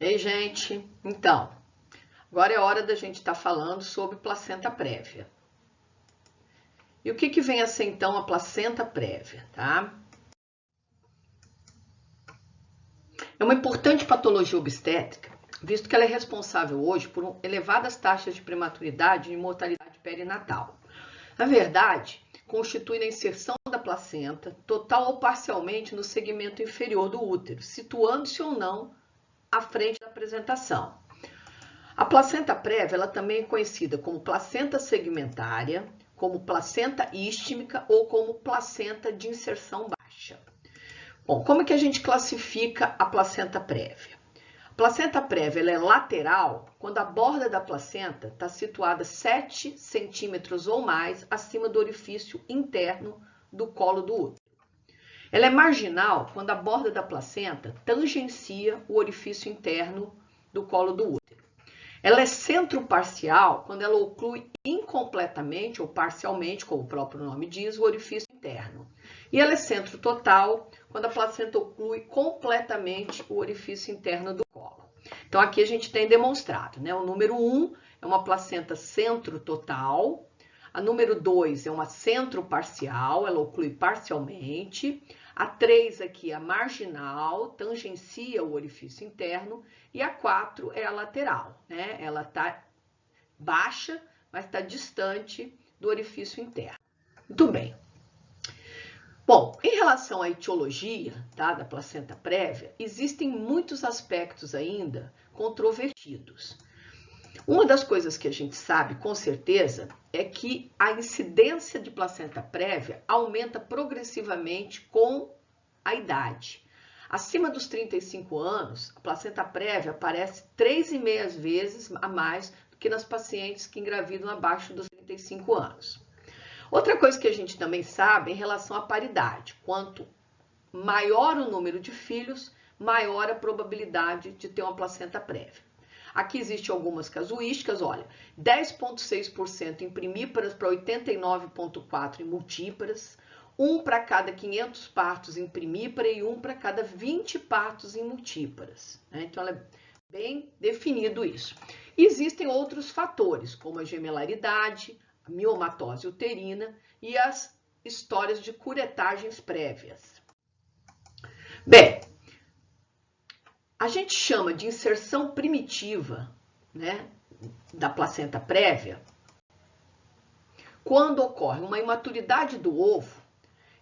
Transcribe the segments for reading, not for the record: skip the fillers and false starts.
Ei, gente, então, agora é hora da gente estar falando sobre placenta prévia. E o que vem a ser, então, a placenta prévia, tá? É uma importante patologia obstétrica, visto que ela é responsável hoje por elevadas taxas de prematuridade e mortalidade perinatal. Na verdade, constitui a inserção da placenta, total ou parcialmente, no segmento inferior do útero, situando-se ou não à frente da apresentação. A placenta prévia, ela também é conhecida como placenta segmentária, como placenta ístmica ou como placenta de inserção baixa. Bom, como é que a gente classifica a placenta prévia? A placenta prévia ela é lateral quando a borda da placenta está situada 7 centímetros ou mais acima do orifício interno do colo do útero. Ela é marginal quando a borda da placenta tangencia o orifício interno do colo do útero. Ela é centroparcial quando ela oclui incompletamente ou parcialmente, como o próprio nome diz, o orifício interno. E ela é centrototal quando a placenta oclui completamente o orifício interno do colo. Então, aqui a gente tem demonstrado, né? O número 1 é uma placenta centrototal, a número 2 é uma centroparcial, ela oclui parcialmente, a 3 aqui é a marginal, tangencia o orifício interno, e a 4 é a lateral, né? Ela está baixa, mas está distante do orifício interno. Muito bem. Bom, em relação à etiologia, tá, da placenta prévia, existem muitos aspectos ainda controvertidos. Uma das coisas que a gente sabe com certeza é que a incidência de placenta prévia aumenta progressivamente com a idade. Acima dos 35 anos, a placenta prévia aparece 3,5 vezes a mais do que nas pacientes que engravidam abaixo dos 35 anos. Outra coisa que a gente também sabe é em relação à paridade. Quanto maior o número de filhos, maior a probabilidade de ter uma placenta prévia. Aqui existem algumas casuísticas, olha, 10,6% em primíparas para 89,4% em multíparas, 1 para cada 500 partos em primípara e 1 para cada 20 partos em multíparas, né? Então, é bem definido isso. E existem outros fatores, como a gemelaridade, a miomatose uterina e as histórias de curetagens prévias. Bem, a gente chama de inserção primitiva, né, da placenta prévia quando ocorre uma imaturidade do ovo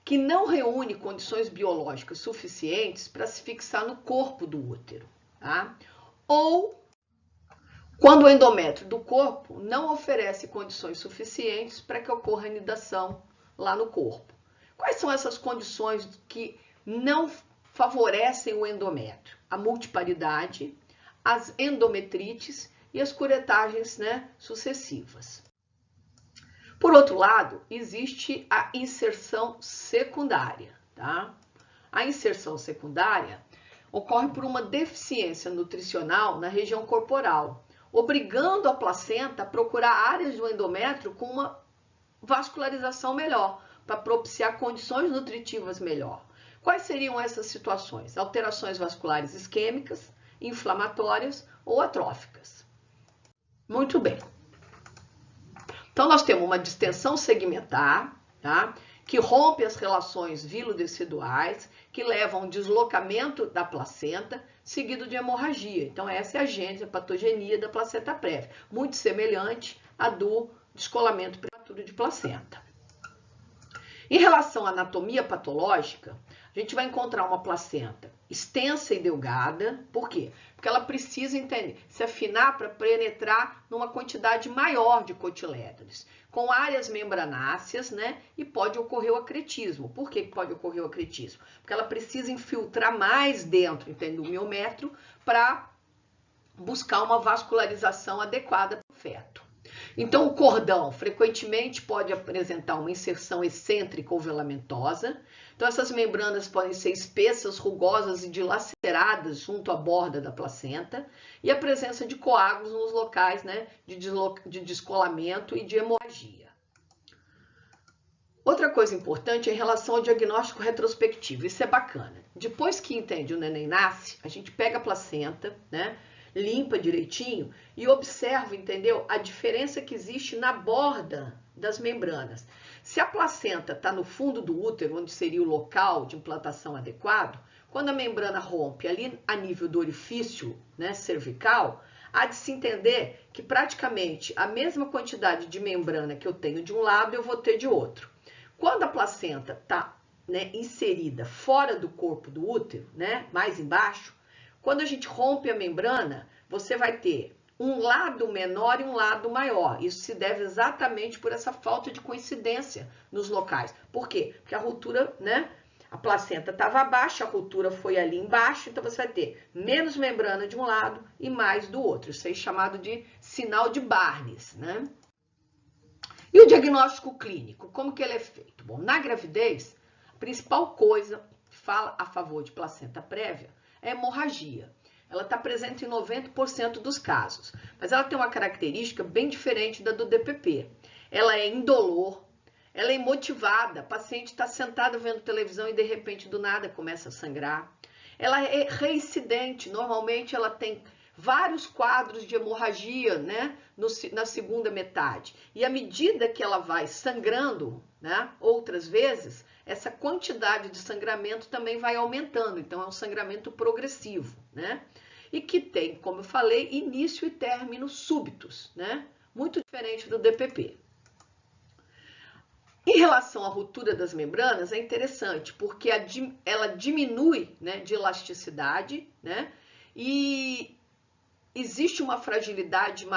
que não reúne condições biológicas suficientes para se fixar no corpo do útero, tá? Ou quando o endométrio do corpo não oferece condições suficientes para que ocorra a anidação lá no corpo. Quais são essas condições que não favorecem o endométrio? A multiparidade, as endometrites e as curetagens, né, sucessivas. Por outro lado, existe a inserção secundária, tá? A inserção secundária ocorre por uma deficiência nutricional na região corporal, obrigando a placenta a procurar áreas do endométrio com uma vascularização melhor, para propiciar condições nutritivas melhor. Quais seriam essas situações? Alterações vasculares isquêmicas, inflamatórias ou atróficas. Muito bem. Então, nós temos uma distensão segmentar, tá? Que rompe as relações vilodeciduais, que levam a um deslocamento da placenta, seguido de hemorragia. Então, essa é a gênese, a patogenia da placenta prévia, muito semelhante à do descolamento prematuro de placenta. Em relação à anatomia patológica, a gente vai encontrar uma placenta extensa e delgada. Por quê? Porque ela precisa se afinar para penetrar numa quantidade maior de cotilédones, com áreas membranáceas, né? E pode ocorrer o acretismo. Por que pode ocorrer o acretismo? Porque ela precisa infiltrar mais dentro, do miométrio para buscar uma vascularização adequada para o feto. Então, o cordão frequentemente pode apresentar uma inserção excêntrica ou filamentosa. Então, essas membranas podem ser espessas, rugosas e dilaceradas junto à borda da placenta. E a presença de coágulos nos locais, né, de descolamento e de hemorragia. Outra coisa importante é em relação ao diagnóstico retrospectivo. Isso é bacana. Depois que entende o neném nasce, a gente pega a placenta, né? Limpa direitinho e observa, entendeu? A diferença que existe na borda das membranas. Se a placenta está no fundo do útero, onde seria o local de implantação adequado, quando a membrana rompe ali a nível do orifício, né, cervical, há de se entender que praticamente a mesma quantidade de membrana que eu tenho de um lado, eu vou ter de outro. Quando a placenta está, né, inserida fora do corpo do útero, né, mais embaixo, quando a gente rompe a membrana, você vai ter um lado menor e um lado maior. Isso se deve exatamente por essa falta de coincidência nos locais. Por quê? Porque a ruptura, né? A placenta estava abaixo, a ruptura foi ali embaixo, então você vai ter menos membrana de um lado e mais do outro. Isso é chamado de sinal de Barnes, né? E o diagnóstico clínico, como que ele é feito? Bom, na gravidez, a principal coisa que fala a favor de placenta prévia é hemorragia. Ela está presente em 90% dos casos, mas ela tem uma característica bem diferente da do DPP. Ela é indolor, ela é imotivada, a paciente está sentada vendo televisão e de repente do nada começa a sangrar. Ela é reincidente, normalmente ela tem vários quadros de hemorragia, né, na segunda metade. E à medida que ela vai sangrando, né, outras vezes, essa quantidade de sangramento também vai aumentando. Então, é um sangramento progressivo, né? E que tem, como eu falei, início e término súbitos, né? Muito diferente do DPP. Em relação à ruptura das membranas, é interessante, porque ela diminui, né, de elasticidade, né? E existe uma fragilidade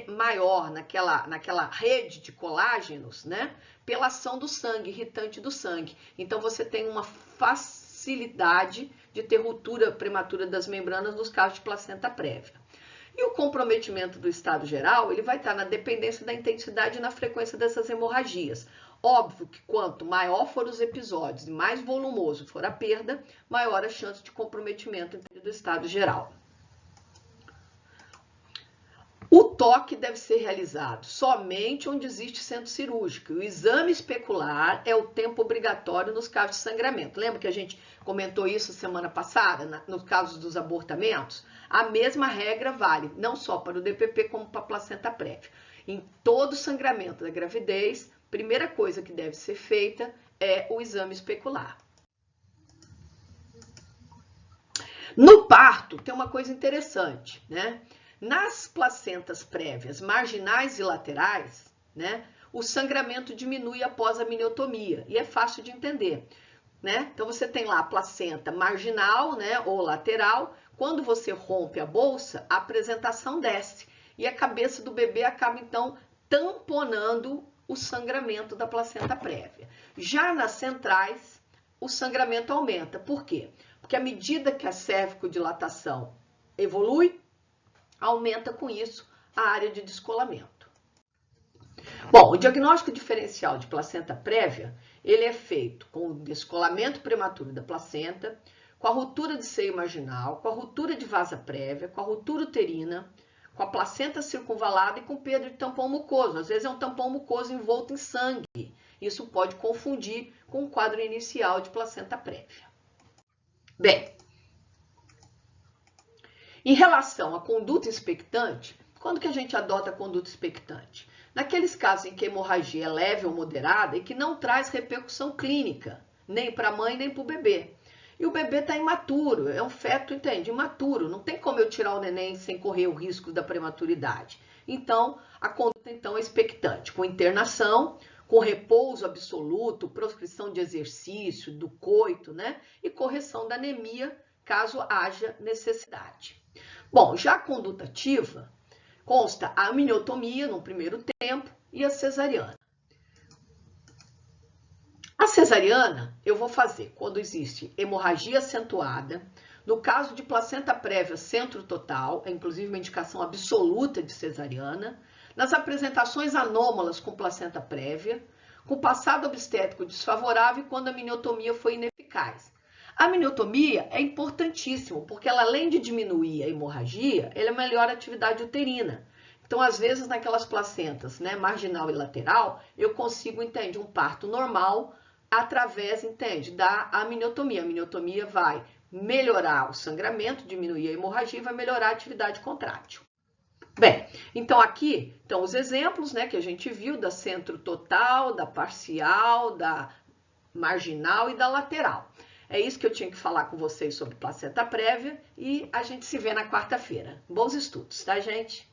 maior naquela rede de colágenos, né? Pela ação do sangue, irritante do sangue. Então, você tem uma facilidade de ter ruptura prematura das membranas nos casos de placenta prévia. E o comprometimento do estado geral, ele vai estar na dependência da intensidade e na frequência dessas hemorragias. Óbvio que quanto maior for os episódios e mais volumoso for a perda, maior a chance de comprometimento do estado geral. O toque deve ser realizado somente onde existe centro cirúrgico. O exame especular é o tempo obrigatório nos casos de sangramento. Lembra que a gente comentou isso semana passada, nos casos dos abortamentos? A mesma regra vale, não só para o DPP, como para a placenta prévia. Em todo sangramento da gravidez, a primeira coisa que deve ser feita é o exame especular. No parto, tem uma coisa interessante, né? Nas placentas prévias marginais e laterais, né, o sangramento diminui após a miniotomia e é fácil de entender, né? Então você tem lá a placenta marginal, né, ou lateral. Quando você rompe a bolsa, a apresentação desce e a cabeça do bebê acaba então tamponando o sangramento da placenta prévia. Já nas centrais, o sangramento aumenta. Por quê? Porque à medida que a cervicodilatação evolui, aumenta com isso a área de descolamento. Bom, o diagnóstico diferencial de placenta prévia, ele é feito com o descolamento prematuro da placenta, com a ruptura de seio marginal, com a ruptura de vasa prévia, com a ruptura uterina, com a placenta circunvalada e com perda de tampão mucoso. Às vezes é um tampão mucoso envolto em sangue. Isso pode confundir com o quadro inicial de placenta prévia. Bem, em relação à conduta expectante, quando que a gente adota a conduta expectante? Naqueles casos em que a hemorragia é leve ou moderada e que não traz repercussão clínica, nem para a mãe nem para o bebê. E o bebê está imaturo, é um feto, entende? Imaturo, não tem como eu tirar o neném sem correr o risco da prematuridade. Então, a conduta então é expectante, com internação, com repouso absoluto, proscrição de exercício, do coito, né? E correção da anemia, caso haja necessidade. Bom, já a conduta ativa consta a amniotomia no primeiro tempo e a cesariana. A cesariana eu vou fazer quando existe hemorragia acentuada, no caso de placenta prévia centro total, é inclusive uma indicação absoluta de cesariana, nas apresentações anômalas com placenta prévia, com passado obstétrico desfavorável e quando a amniotomia foi ineficaz. A amniotomia é importantíssima, porque ela, além de diminuir a hemorragia, ela melhora a atividade uterina. Então, às vezes, naquelas placentas, né, marginal e lateral, eu consigo, entende, um parto normal através, entende, da amniotomia. A amniotomia vai melhorar o sangramento, diminuir a hemorragia e vai melhorar a atividade contrátil. Bem, então aqui estão os exemplos, né, que a gente viu da centro total, da parcial, da marginal e da lateral. É isso que eu tinha que falar com vocês sobre placenta prévia e a gente se vê na quarta-feira. Bons estudos, tá, gente?